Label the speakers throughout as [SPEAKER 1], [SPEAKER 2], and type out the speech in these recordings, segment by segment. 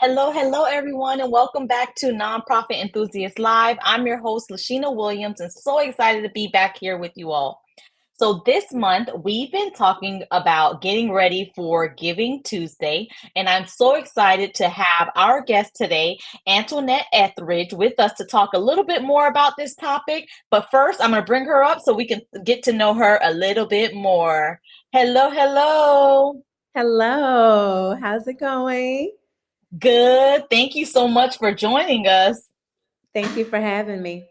[SPEAKER 1] Hello, everyone, and welcome back to Nonprofit Enthusiast Live. I'm your host, Lashina Williams, and so excited to be back here with you all. So, this month, we've been talking about getting ready for Giving Tuesday, and I'm so excited to have our guest today, Antoinette Etheridge, with us to talk a little bit more about this topic. But first, I'm going to bring her up so we can get to know her a little bit more. Hello.
[SPEAKER 2] Hello, how's it going?
[SPEAKER 1] Good. Thank you so much for joining us.
[SPEAKER 2] Thank you for having me.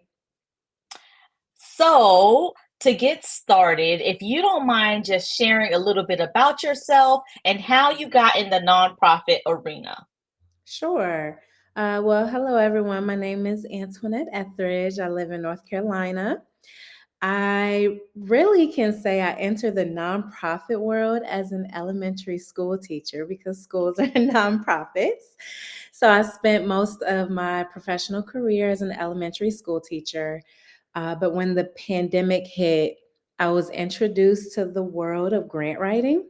[SPEAKER 1] So, to get started, if you don't mind just sharing a little bit about yourself and how you got in the nonprofit arena.
[SPEAKER 2] Sure. Well, hello everyone. My name is Antoinette Etheridge. I live in North Carolina. I really can say I entered the nonprofit world as an elementary school teacher because schools are nonprofits. So I spent most of my professional career as an elementary school teacher. But when the pandemic hit, I was introduced to the world of grant writing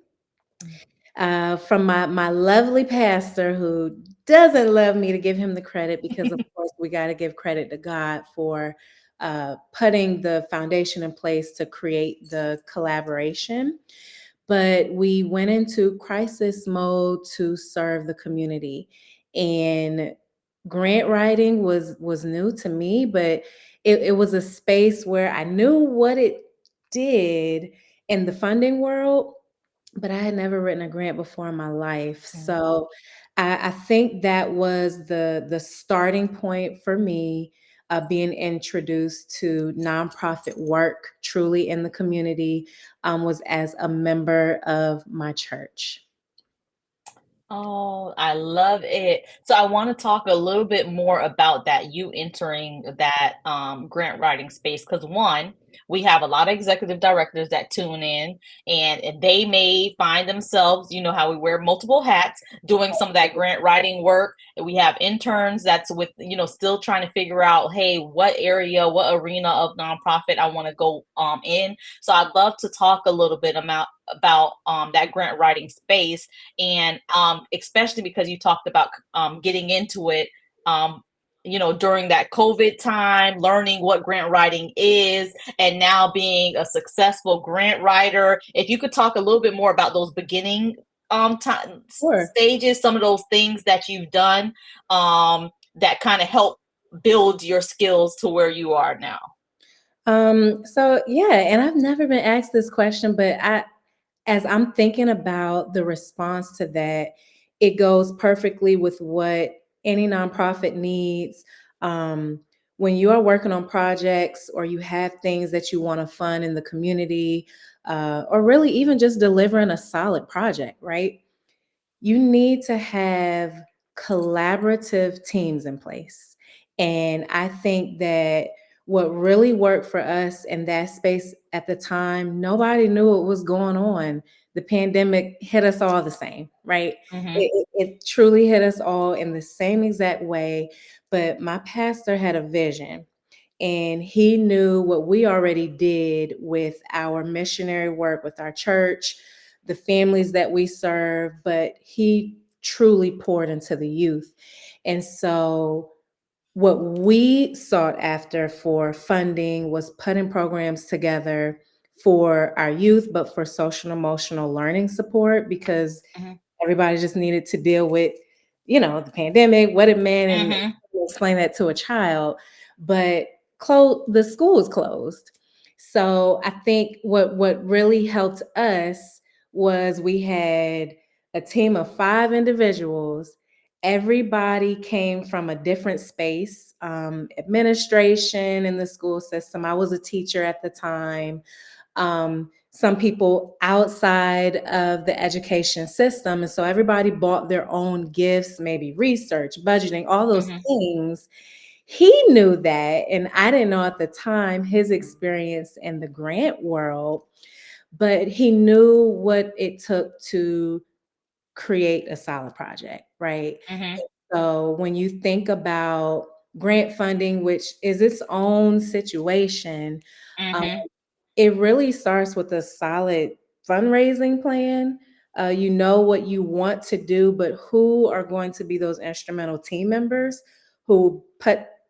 [SPEAKER 2] from my lovely pastor who doesn't love me to give him the credit because of course we got to give credit to God for putting the foundation in place to create the collaboration. But we went into crisis mode to serve the community, and grant writing was new to me, but it was a space where I knew what it did in the funding world, but I had never written a grant before in my life.
[SPEAKER 1] Mm.
[SPEAKER 2] So I think that was the starting point for me, being introduced to nonprofit work truly in the community, was as a member of my church.
[SPEAKER 1] Oh, I love it. So I want to talk a little bit more about that, you entering that grant writing space. Because one, we have a lot of executive directors that tune in and they may find themselves, you know, how we wear multiple hats doing some of that grant writing work. And we have interns that's with, you know, still trying to figure out, hey, what area, what arena of nonprofit I want to go in. So I'd love to talk a little bit about that grant writing space and especially because you talked about getting into it um, you know, during that COVID time, learning what grant writing is, and now being a successful grant writer. If you could talk a little bit more about those beginning time
[SPEAKER 2] Sure.
[SPEAKER 1] stages, some of those things that you've done that kind of help build your skills to where you are now.
[SPEAKER 2] So yeah, and I've never been asked this question, but as I'm thinking about the response to that, it goes perfectly with what any nonprofit needs. Um, when you are working on projects or you have things that you want to fund in the community, or really even just delivering a solid project, right? You need to have collaborative teams in place. And I think that what really worked for us in that space at the time, nobody knew what was going on. The pandemic hit us all the same, right?
[SPEAKER 1] Mm-hmm.
[SPEAKER 2] It truly hit us all in the same exact way. But my pastor had a vision, and he knew what we already did with our missionary work with our church, the families that we serve, but he truly poured into the youth. And so what we sought after for funding was putting programs together for our youth, but for social and emotional learning support, because
[SPEAKER 1] Mm-hmm.
[SPEAKER 2] everybody just needed to deal with, the pandemic, what it meant, and
[SPEAKER 1] Mm-hmm.
[SPEAKER 2] explain that to a child. But the school is closed. So I think what really helped us was we had a team of 5 individuals. Everybody came from a different space, administration in the school system. I was a teacher at the time. Some people outside of the education system. And so everybody bought their own gifts, maybe research, budgeting, all those
[SPEAKER 1] Mm-hmm.
[SPEAKER 2] things. He knew that. And I didn't know at the time his experience in the grant world, but he knew what it took to create a solid project, right?
[SPEAKER 1] Mm-hmm.
[SPEAKER 2] So when you think about grant funding, which is its own situation, um,
[SPEAKER 1] Mm-hmm.
[SPEAKER 2] it really starts with a solid fundraising plan. You know what you want to do, but who are going to be those instrumental team members who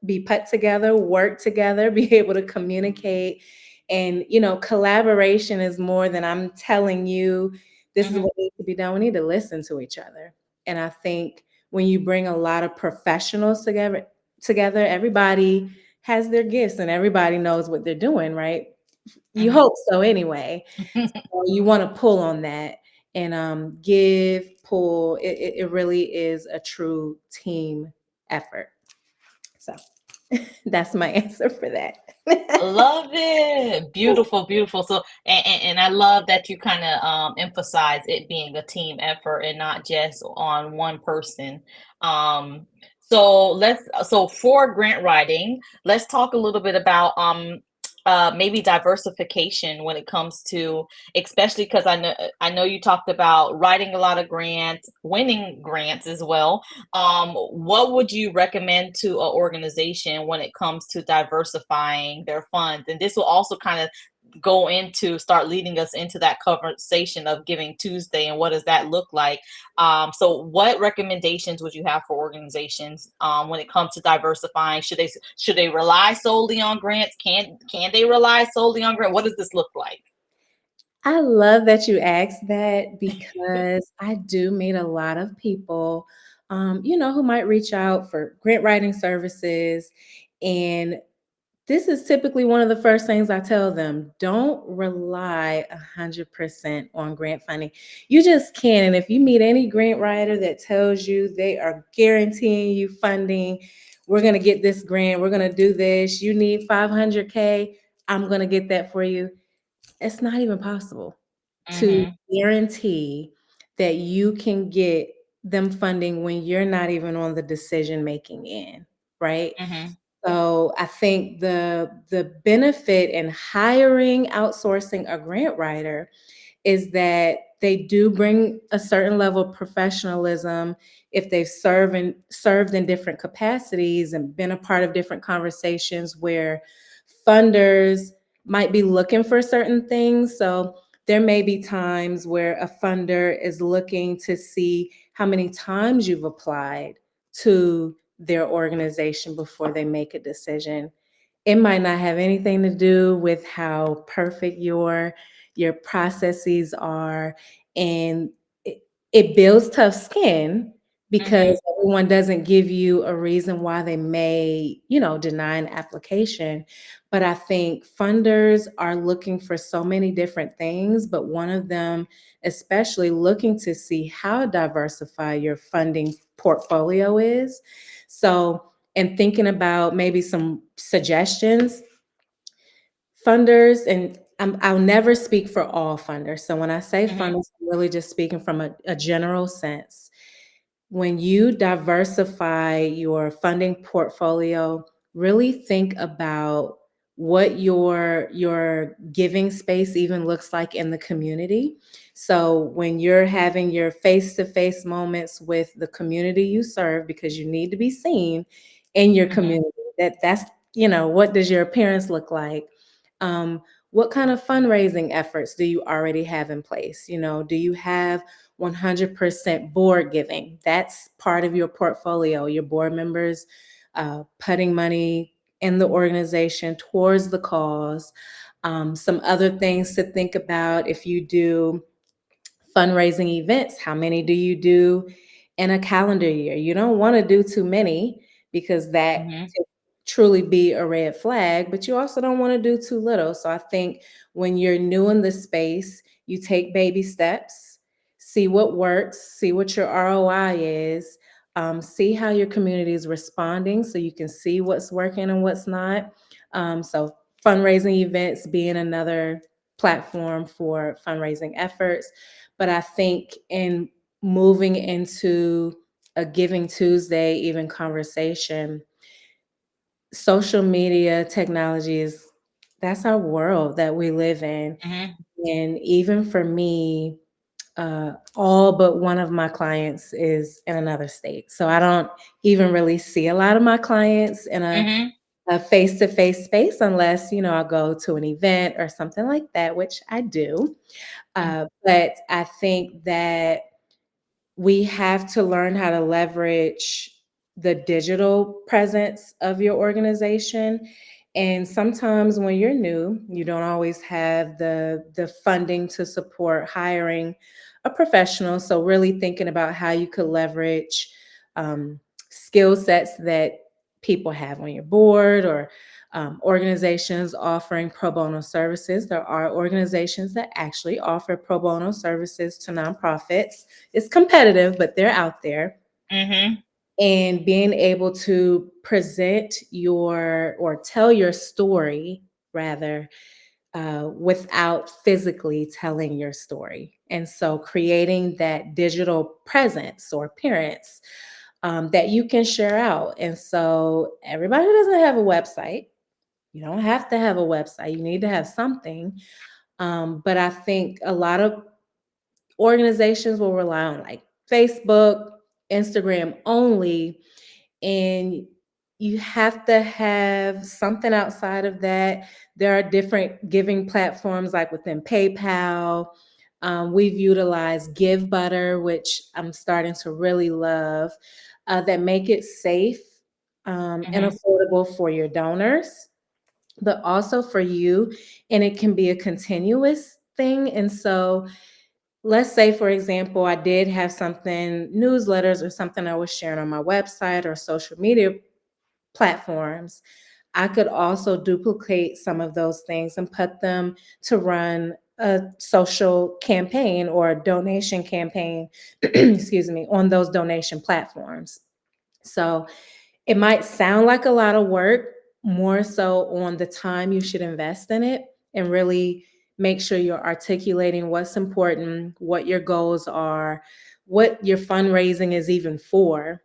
[SPEAKER 2] be put together, work together, be able to communicate. And collaboration is more than I'm telling you this is
[SPEAKER 1] Mhm.
[SPEAKER 2] what needs to be done. We need to listen to each other. And I think when you bring a lot of professionals together, everybody has their gifts and everybody knows what they're doing, right? You
[SPEAKER 1] Mhm.
[SPEAKER 2] hope so anyway. So you want to pull on that and give, pull. It really is a true team effort. So that's my answer for that.
[SPEAKER 1] Love it. Beautiful, beautiful. So, and I love that you kind of emphasize it being a team effort and not just on one person. Um, so for grant writing, let's talk a little bit about maybe diversification when it comes to, especially because I know you talked about writing a lot of grants, winning grants as well. What would you recommend to an organization when it comes to diversifying their funds? And this will also kind of go into start leading us into that conversation of Giving Tuesday and what does that look like. So, what recommendations would you have for organizations when it comes to diversifying? Should they rely solely on grants? Can they rely solely on grants? What does this look like?
[SPEAKER 2] I love that you asked that because I do meet a lot of people, who might reach out for grant writing services. And this is typically one of the first things I tell them. Don't rely 100% on grant funding. You just can't. And if you meet any grant writer that tells you they are guaranteeing you funding, we're going to get this grant, we're going to do this, you need 500K, I'm going to get that for you. It's not even possible to
[SPEAKER 1] Mm-hmm.
[SPEAKER 2] guarantee that you can get them funding when you're not even on the decision making end, right?
[SPEAKER 1] Mm-hmm.
[SPEAKER 2] So I think the benefit in hiring, outsourcing a grant writer is that they do bring a certain level of professionalism if they've served in different capacities and been a part of different conversations where funders might be looking for certain things. So there may be times where a funder is looking to see how many times you've applied to their organization before they make a decision. It might not have anything to do with how perfect your processes are, and it builds tough skin
[SPEAKER 1] Mm-hmm.
[SPEAKER 2] because everyone doesn't give you a reason why they may, deny an application. But I think funders are looking for so many different things, but one of them especially looking to see how diversified your funding portfolio is. So, and thinking about maybe some suggestions, funders, and I'll never speak for all funders. So when I say
[SPEAKER 1] Mm-hmm.
[SPEAKER 2] funders, I'm really just speaking from a general sense. When you diversify your funding portfolio, really think about what your giving space even looks like in the community. So when you're having your face-to-face moments with the community you serve, because you need to be seen in your
[SPEAKER 1] Mm-hmm.
[SPEAKER 2] community, that's what does your appearance look like? um, what kind of fundraising efforts do you already have in place? Do you have 100% board giving? That's part of your portfolio. Your board members putting money in the organization towards the cause. Some other things to think about: if you do fundraising events, how many do you do in a calendar year? You don't want to do too many because that
[SPEAKER 1] Mm-hmm.
[SPEAKER 2] could truly be a red flag, but you also don't want to do too little. So I think when you're new in the space, you take baby steps, see what works, see what your ROI is, see how your community is responding so you can see what's working and what's not. So fundraising events being another platform for fundraising efforts. But I think in moving into a Giving Tuesday even conversation, social media technology is that's our world that we live in.
[SPEAKER 1] Mm-hmm.
[SPEAKER 2] And even for me, all but one of my clients is in another state. So I don't even really see a lot of my clients in a
[SPEAKER 1] Mm-hmm.
[SPEAKER 2] a face-to-face space unless, I go to an event or something like that, which I do. But I think that we have to learn how to leverage the digital presence of your organization. And sometimes when you're new, you don't always have the funding to support hiring a professional. So really thinking about how you could leverage um, skill sets that people have on your board, or organizations offering pro bono services. There are organizations that actually offer pro bono services to nonprofits. It's competitive, but they're out there.
[SPEAKER 1] Mm-hmm.
[SPEAKER 2] And being able to present your, or tell your story rather, without physically telling your story. And so creating that digital presence or appearance that you can share out. And so everybody doesn't have a website. You don't have to have a website. You need to have something. But I think a lot of organizations will rely on like Facebook, Instagram only, and you have to have something outside of that. There are different giving platforms like within PayPal. We've utilized GiveButter, which I'm starting to really love, that make it safe and
[SPEAKER 1] Mm-hmm.
[SPEAKER 2] affordable for your donors, but also for you. And it can be a continuous thing. And so let's say, for example, I did have something, newsletters or something I was sharing on my website or social media platforms. I could also duplicate some of those things and put them to run a social campaign or a donation campaign, excuse me, on those donation platforms. So it might sound like a lot of work, more so on the time you should invest in it, and really make sure you're articulating what's important, what your goals are, what your fundraising is even for.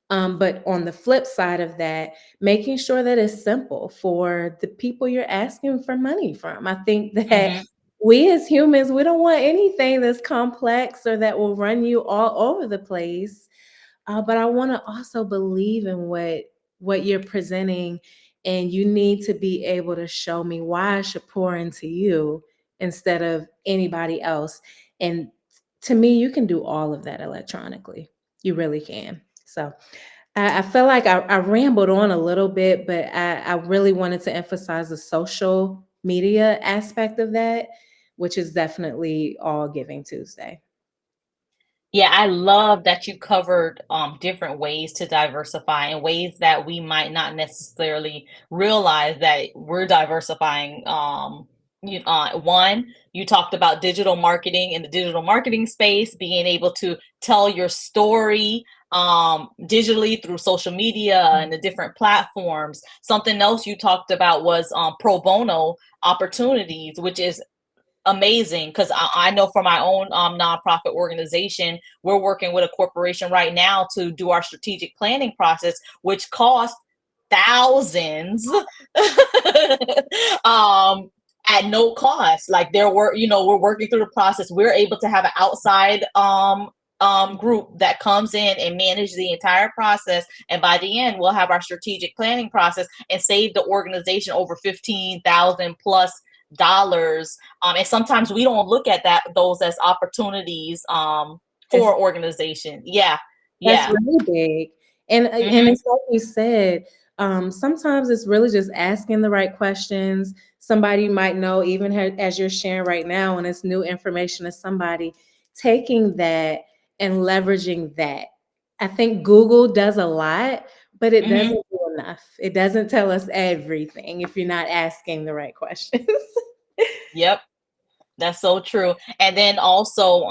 [SPEAKER 2] But on the flip side of that, making sure that it's simple for the people you're asking for money from. I think that
[SPEAKER 1] Mm-hmm.
[SPEAKER 2] we as humans, we don't want anything that's complex or that will run you all over the place. But I want to also believe in what you're presenting, and you need to be able to show me why I should pour into you instead of anybody else. And to me, you can do all of that electronically. You really can. So I feel like I rambled on a little bit, but I really wanted to emphasize the social media aspect of that, which is definitely all Giving Tuesday.
[SPEAKER 1] Yeah, I love that you covered different ways to diversify and ways that we might not necessarily realize that we're diversifying. One, you talked about digital marketing in the digital marketing space, being able to tell your story digitally through social media and the different platforms. Something else you talked about was pro bono opportunities, which is amazing because I know for my own nonprofit organization, we're working with a corporation right now to do our strategic planning process, which costs thousands um, at no cost. Like we're working through the process. We're able to have an outside group that comes in and manage the entire process. And by the end, we'll have our strategic planning process and save the organization over 15,000 plus dollars. And sometimes we don't look at those as opportunities
[SPEAKER 2] It's
[SPEAKER 1] for organization. Yeah.
[SPEAKER 2] That's
[SPEAKER 1] Yeah.
[SPEAKER 2] really big. And
[SPEAKER 1] Mm-hmm.
[SPEAKER 2] it's like you said, sometimes it's really just asking the right questions. Somebody might know, even as you're sharing right now, and it's new information to somebody, taking that and leveraging that. I think Google does a lot, but it
[SPEAKER 1] Mm-hmm.
[SPEAKER 2] doesn't do enough. It doesn't tell us everything if you're not asking the right questions.
[SPEAKER 1] Yep. That's so true. And then also,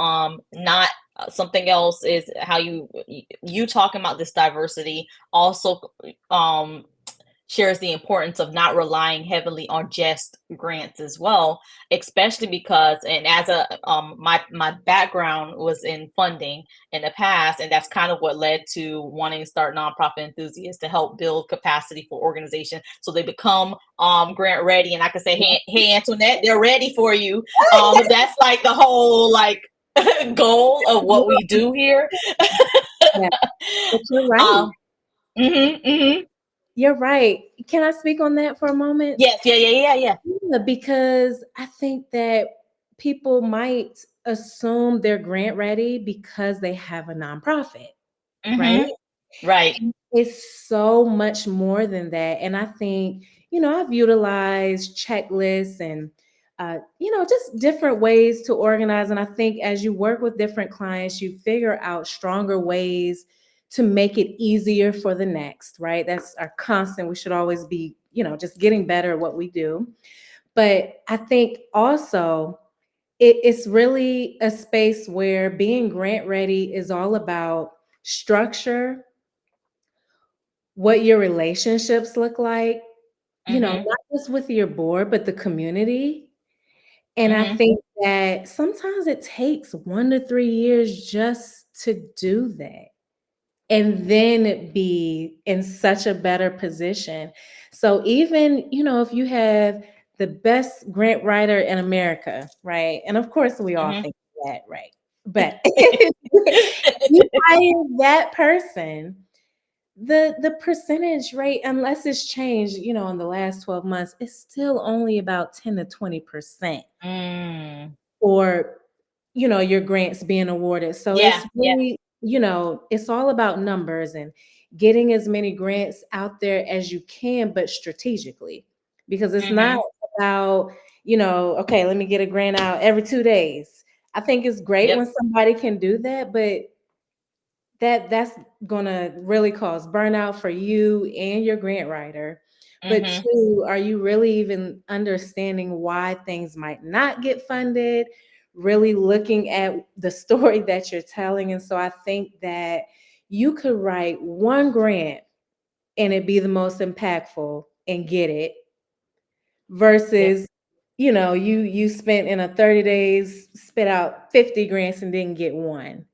[SPEAKER 1] not something else is how you talking about this diversity also um shares the importance of not relying heavily on just grants as well, especially because, and as a my background was in funding in the past, and that's kind of what led to wanting to start nonprofit enthusiasts to help build capacity for organizations so they become grant ready. And I could say, hey Antoinette, they're ready for you. That's like the whole like goal of what we do here.
[SPEAKER 2] Yeah, but you're right.
[SPEAKER 1] um, mhm, mhm.
[SPEAKER 2] You're right. Can I speak on that for a moment?
[SPEAKER 1] Yes, yeah, yeah, yeah, yeah.
[SPEAKER 2] Yeah, because I think that people might assume they're grant ready because they have a nonprofit, right?
[SPEAKER 1] Mm-hmm. Right.
[SPEAKER 2] It's so much more than that. And I think, I've utilized checklists and, just different ways to organize. And I think as you work with different clients, you figure out stronger ways to make it easier for the next, right? That's our constant. We should always be, just getting better at what we do. But I think also it's really a space where being grant ready is all about structure, what your relationships look like,
[SPEAKER 1] Mm-hmm.
[SPEAKER 2] not just with your board, but the community. And I
[SPEAKER 1] Mm-hmm.
[SPEAKER 2] think that sometimes it takes 1 to 3 years just to do that and then be in such a better position. So even, if you have the best grant writer in America, right? And of course we all
[SPEAKER 1] Mm-hmm.
[SPEAKER 2] think that, right? But you hire that person, the percentage rate, unless it's changed, in the last 12 months, it's still only about 10 to 20%
[SPEAKER 1] Mm.
[SPEAKER 2] for, your grants being awarded. So
[SPEAKER 1] Yeah,
[SPEAKER 2] it's
[SPEAKER 1] yeah.
[SPEAKER 2] really, it's all about numbers and getting as many grants out there as you can, but strategically, because it's not
[SPEAKER 1] Mm-hmm.
[SPEAKER 2] about, okay, let me get a grant out every 2 days. I think it's great
[SPEAKER 1] Yep.
[SPEAKER 2] when somebody can do that, but that's gonna really cause burnout for you and your grant writer. But
[SPEAKER 1] Mm-hmm.
[SPEAKER 2] two, are you really even understanding why things might not get funded? Really looking at the story that you're telling. And so I think that you could write one grant and it be the most impactful and get it
[SPEAKER 1] Yep.
[SPEAKER 2] versus you spent in a 30 days spit out 50 grants and didn't get one.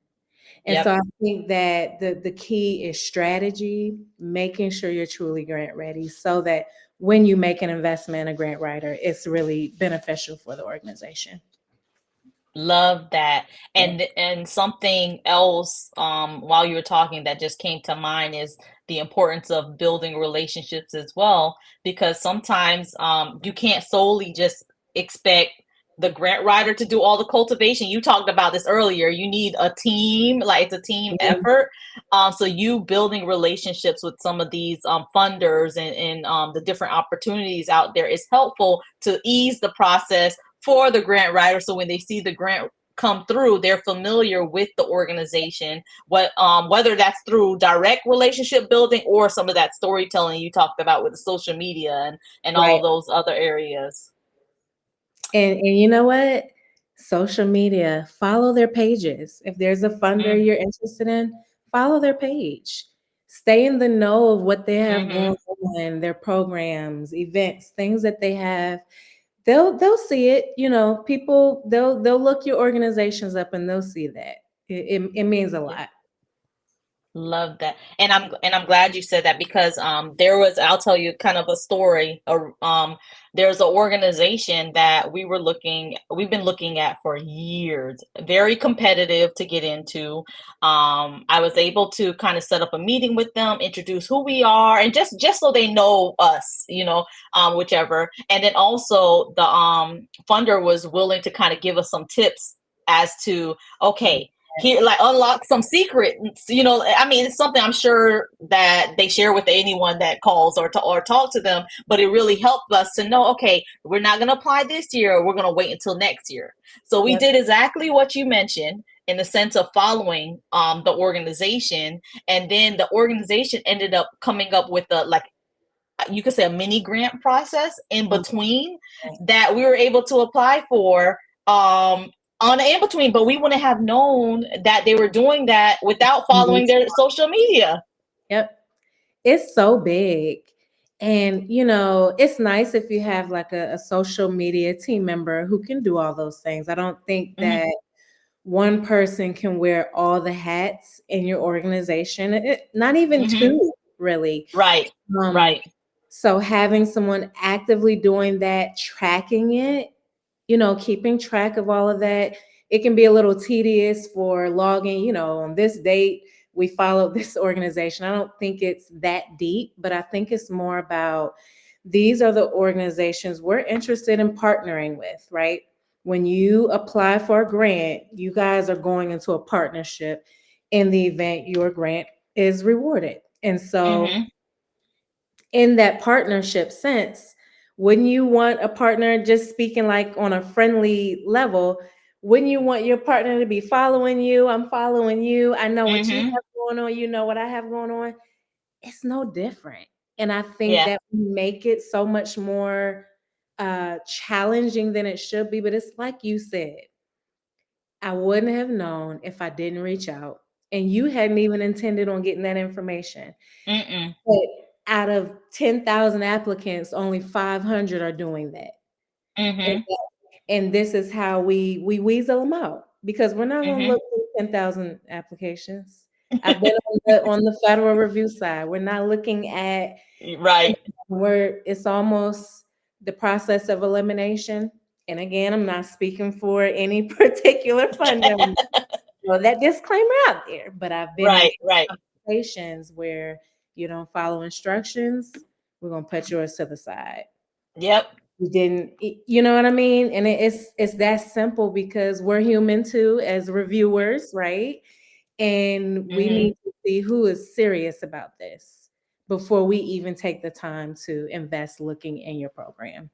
[SPEAKER 2] And so
[SPEAKER 1] Yep.
[SPEAKER 2] I think that the key is strategy, making sure you're truly grant ready so that when you make an investment in a grant writer, it's really beneficial for the organization.
[SPEAKER 1] Love that.
[SPEAKER 2] Yeah.
[SPEAKER 1] And something else while you were talking that just came to mind is the importance of building relationships as well, because sometimes you can't solely just expect the grant writer to do all the cultivation. You talked about this earlier. You need a team, like it's a team
[SPEAKER 2] Mhm.
[SPEAKER 1] effort. So you building relationships with some of these funders and the different opportunities out there is helpful to ease the process for the grant writer, so when they see the grant come through, they're familiar with the organization, whether that's through direct relationship building or some of that storytelling you talked about with the social media and all
[SPEAKER 2] Right.
[SPEAKER 1] of those other areas.
[SPEAKER 2] And you know what? Social media, follow their pages. If there's a funder
[SPEAKER 1] Mm,
[SPEAKER 2] you're interested in, follow their page. Stay in the know of what they have
[SPEAKER 1] mm-hmm.
[SPEAKER 2] going on, their programs, events, things that they have. They'll see it. People they'll look your organizations up and they'll see that. It means a lot.
[SPEAKER 1] Love that. And I'm glad you said that because there was, I'll tell you kind of a story. There's an organization that we've been looking at for years. Very competitive to get into. I was able to kind of set up a meeting with them, introduce who we are, and just so they know us, whichever. And then also the funder was willing to kind of give us some tips as to, okay, here, like, unlock some secrets, I mean, it's something I'm sure that they share with anyone that calls or talk to them, but it really helped us to know, okay, we're not going to apply this year, we're going to wait until next year. So we
[SPEAKER 2] Yep.
[SPEAKER 1] did exactly what you mentioned in the sense of following the organization, and then the organization ended up coming up with a, like, you could say, a mini grant process in between that we were able to apply for on the in between, but we wouldn't have known that they were doing that without following their social media.
[SPEAKER 2] Yep. It's so big. And, it's nice if you have like a social media team member who can do all those things. I don't think
[SPEAKER 1] Mhm.
[SPEAKER 2] that one person can wear all the hats in your organization, not even
[SPEAKER 1] Mhm.
[SPEAKER 2] two, really.
[SPEAKER 1] Right.
[SPEAKER 2] Um,
[SPEAKER 1] Right.
[SPEAKER 2] so having someone actively doing that, tracking it, keeping track of all of that, it can be a little tedious for logging, on this date. we followed this organization. I don't think it's that deep, but I think it's more about these are the organizations we're interested in partnering with, right? When you apply for a grant, you guys are going into a partnership in the event your grant is rewarded. And so,
[SPEAKER 1] Mhm.
[SPEAKER 2] in that partnership sense, wouldn't you want a partner, just speaking like on a friendly level, wouldn't you want your partner to be following you? I'm following you. I know what you
[SPEAKER 1] Mhm.
[SPEAKER 2] have going on. You know what I have going on. It's no different. And I think
[SPEAKER 1] Yeah.
[SPEAKER 2] that we make it so much more challenging than it should be. But it's like you said, I wouldn't have known if I didn't reach out. And you hadn't even intended on getting that information.
[SPEAKER 1] Mm-mm.
[SPEAKER 2] But out of 10,000 applicants, only 500 are doing that. And,
[SPEAKER 1] Mhm.
[SPEAKER 2] and this is how we weasel them out, because we're not going to
[SPEAKER 1] Mhm.
[SPEAKER 2] look through 10,000 applications. I've been on the federal review side. We're not looking at
[SPEAKER 1] Right.
[SPEAKER 2] where it's almost the process of elimination. And again, I'm not speaking for any particular fund. Throw that disclaimer out there. But I've been in
[SPEAKER 1] Right, right.
[SPEAKER 2] conversations where you don't follow instructions, we're gonna put yours to the side.
[SPEAKER 1] Yep.
[SPEAKER 2] You didn't, you know what I mean? And it's that simple, because we're human too as reviewers, right? And we
[SPEAKER 1] Mhm.
[SPEAKER 2] need to see who is serious about this before we even take the time to invest looking in your program.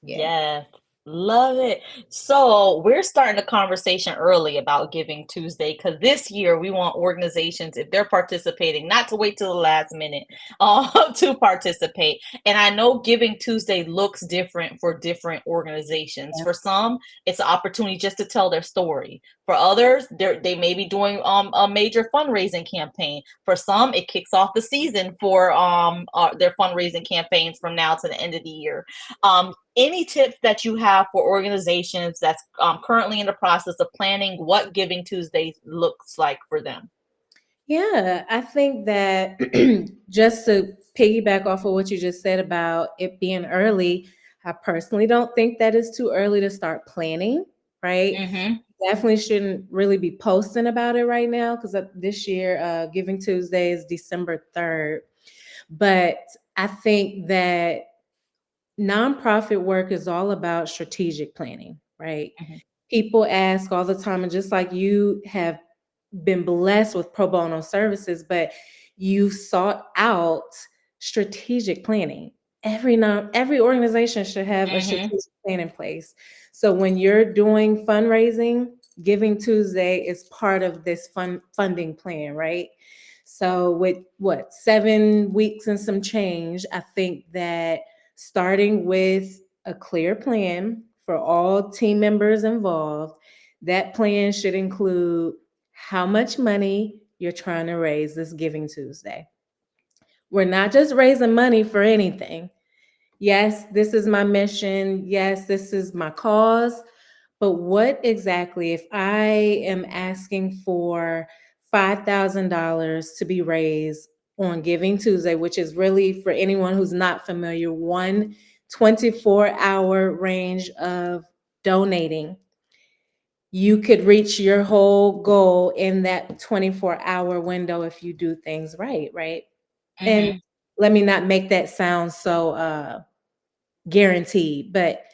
[SPEAKER 2] Yeah.
[SPEAKER 1] Yes, love it. So we're starting a conversation early about Giving Tuesday because this year we want organizations, if they're participating, not to wait till the last minute to participate. And I know Giving Tuesday looks different for different organizations. For some, it's an opportunity just to tell their story. For others, they may be doing a major fundraising campaign. For some, it kicks off the season for their fundraising campaigns from now to the end of the year. Any tips that you have for organizations that's currently in the process of planning what Giving Tuesday looks like for them?
[SPEAKER 2] Yeah, I think that just to piggyback off of what you just said about it being early, I personally don't think that it's too early to start planning, right?
[SPEAKER 1] Mm-hmm.
[SPEAKER 2] Definitely shouldn't really be posting about it right now, because this year, Giving Tuesday is December 3rd. But I think that nonprofit work is all about strategic planning, right?
[SPEAKER 1] Mm-hmm.
[SPEAKER 2] People ask all the time, and just like you have been blessed with pro bono services, but you sought out strategic planning. Every organization should have a
[SPEAKER 1] Mm-hmm.
[SPEAKER 2] strategic plan in place. So when you're doing fundraising, Giving Tuesday is part of this funding plan, right? So with what, 7 weeks and some change, I think that starting with a clear plan for all team members involved, that plan should include how much money you're trying to raise this Giving Tuesday. We're not just raising money for anything. Yes, this is my mission. Yes, this is my cause. But what exactly, if I am asking for $5,000 to be raised on Giving Tuesday, which is really, for anyone who's not familiar, one 24-hour range of donating, you could reach your whole goal in that 24-hour window if you do things right, right? And
[SPEAKER 1] Mm-hmm.
[SPEAKER 2] let me not make that sound so guaranteed, but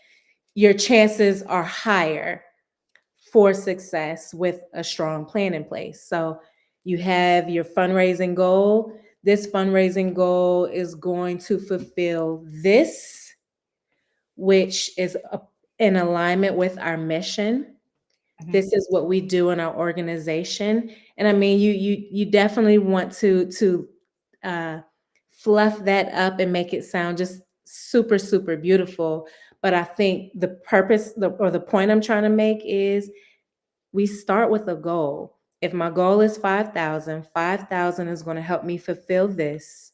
[SPEAKER 2] your chances are higher for success with a strong plan in place. So you have your fundraising goal. This fundraising goal is going to fulfill this, which is in alignment with our mission.
[SPEAKER 1] Mm-hmm.
[SPEAKER 2] This is what we do in our organization. And I mean, you definitely want to uh, fluff that up and make it sound just super super beautiful. But I think the purpose, or the point I'm trying to make is, we start with a goal. If my goal is 5,000, 5,000 is going to help me fulfill this.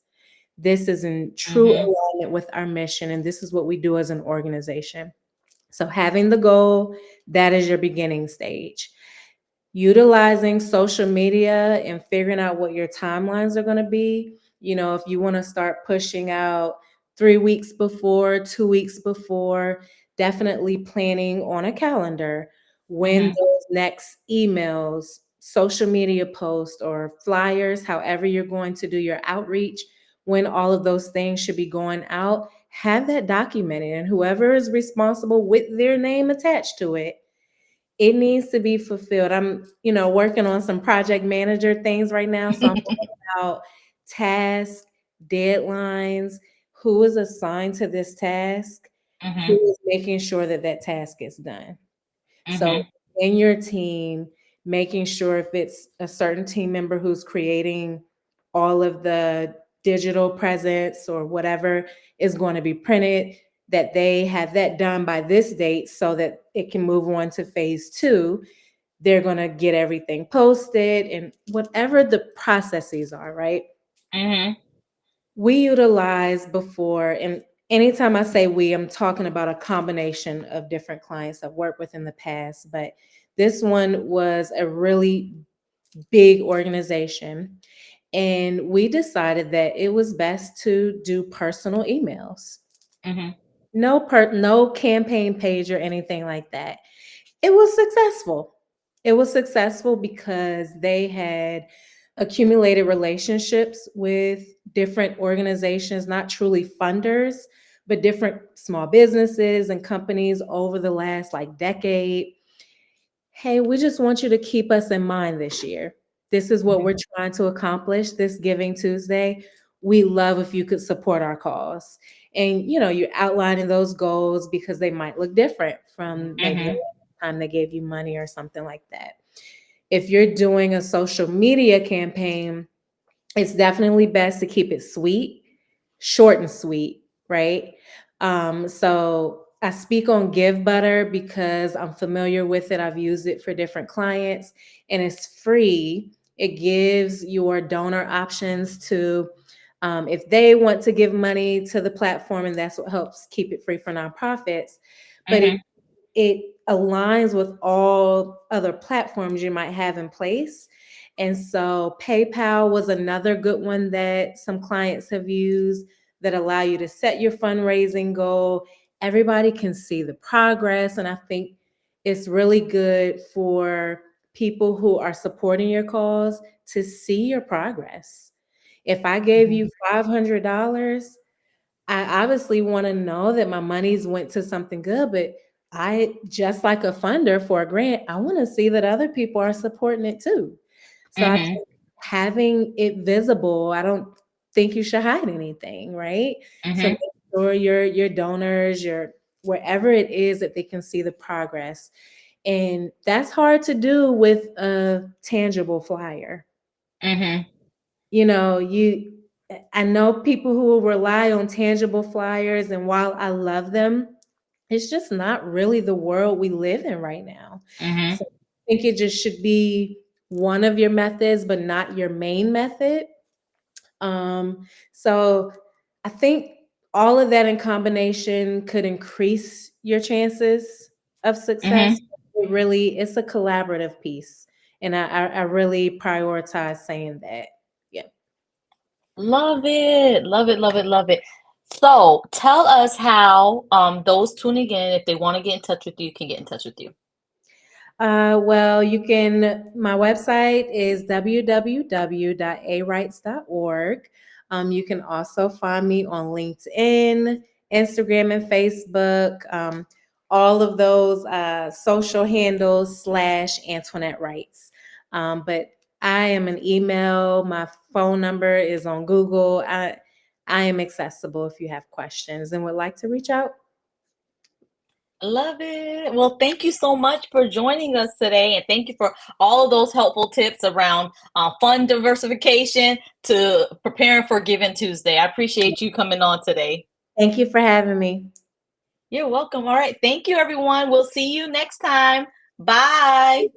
[SPEAKER 2] This is in true
[SPEAKER 1] Mm-hmm.
[SPEAKER 2] alignment with our mission, and this is what we do as an organization. So, having the goal, that is your beginning stage. Utilizing social media and figuring out what your timelines are going to be. You know, if you want to start pushing out 3 weeks before, 2 weeks before, definitely planning on a calendar when
[SPEAKER 1] Mm-hmm.
[SPEAKER 2] those next emails social media posts or flyers, however you're going to do your outreach, when all of those things should be going out, have that documented. And whoever is responsible with their name attached to it, it needs to be fulfilled. I'm, working on some project manager things right now. So I'm thinking about tasks, deadlines, who is assigned to this task, who
[SPEAKER 1] Mhm.
[SPEAKER 2] is making sure that that task is done. So
[SPEAKER 1] Mhm.
[SPEAKER 2] in your team, making sure if it's a certain team member who's creating all of the digital presence or whatever is going to be printed, that they have that done by this date so that it can move on to phase two. They're going to get everything posted and whatever the processes are, right?
[SPEAKER 1] Mhm.
[SPEAKER 2] We utilize before, and anytime I say we, I'm talking about a combination of different clients I've worked with in the past, but this one was a really big organization. And we decided that it was best to do personal emails.
[SPEAKER 1] Mhm.
[SPEAKER 2] No campaign page or anything like that. It was successful. It was successful because they had accumulated relationships with different organizations, not truly funders, but different small businesses and companies over the last like decade. Hey, we just want you to keep us in mind this year. This is what
[SPEAKER 1] Mhm.
[SPEAKER 2] we're trying to accomplish this Giving Tuesday. We love if you could support our cause. And you're outlining those goals because they might look different from maybe the
[SPEAKER 1] Mhm.
[SPEAKER 2] last time they gave you money or something like that. If you're doing a social media campaign, it's definitely best to keep it sweet, short and sweet, right? So I speak on Give Butter because I'm familiar with it. I've used it for different clients and it's free. It gives your donor options to, if they want to give money to the platform, and that's what helps keep it free for nonprofits. But
[SPEAKER 1] Mhm.
[SPEAKER 2] it aligns with all other platforms you might have in place. And so PayPal was another good one that some clients have used that allow you to set your fundraising goal. Everybody can see the progress. And I think it's really good for people who are supporting your cause to see your progress. If I gave
[SPEAKER 1] Mhm.
[SPEAKER 2] you $500, I obviously want to know that my monies went to something good, but I, just like a funder for a grant, I want to see that other people are supporting it too. So I
[SPEAKER 1] Mhm.
[SPEAKER 2] think having it visible, I don't think you should hide anything, right? So make
[SPEAKER 1] Mhm.
[SPEAKER 2] sure your donors, your wherever it is that they can see the progress. And that's hard to do with a tangible flyer.
[SPEAKER 1] Mhm.
[SPEAKER 2] You know, you I know people who rely on tangible flyers, and while I love them, it's just not really the world we live in right now.
[SPEAKER 1] Mhm.
[SPEAKER 2] So I think it just should be one of your methods, but not your main method. So I think all of that in combination could increase your chances of success.
[SPEAKER 1] Mhm.
[SPEAKER 2] It's a collaborative piece. And I really prioritize saying that. Yeah.
[SPEAKER 1] Love it. Love it. Love it. Love it. So tell us how those tuning in, if they want to get in touch with you, can get in touch with you.
[SPEAKER 2] Well, my website is www.arights.org. You can also find me on LinkedIn, Instagram, and Facebook. All of those social handles / Antoinette Wrights. But I am an email. My phone number is on Google. I am accessible if you have questions and would like to reach out.
[SPEAKER 1] Love it. Well, thank you so much for joining us today, and thank you for all of those helpful tips around fund diversification to preparing for Giving Tuesday. I appreciate you coming on today.
[SPEAKER 2] Thank you for having me.
[SPEAKER 1] You're welcome. All right. Thank you, everyone. We'll see you next time. Bye.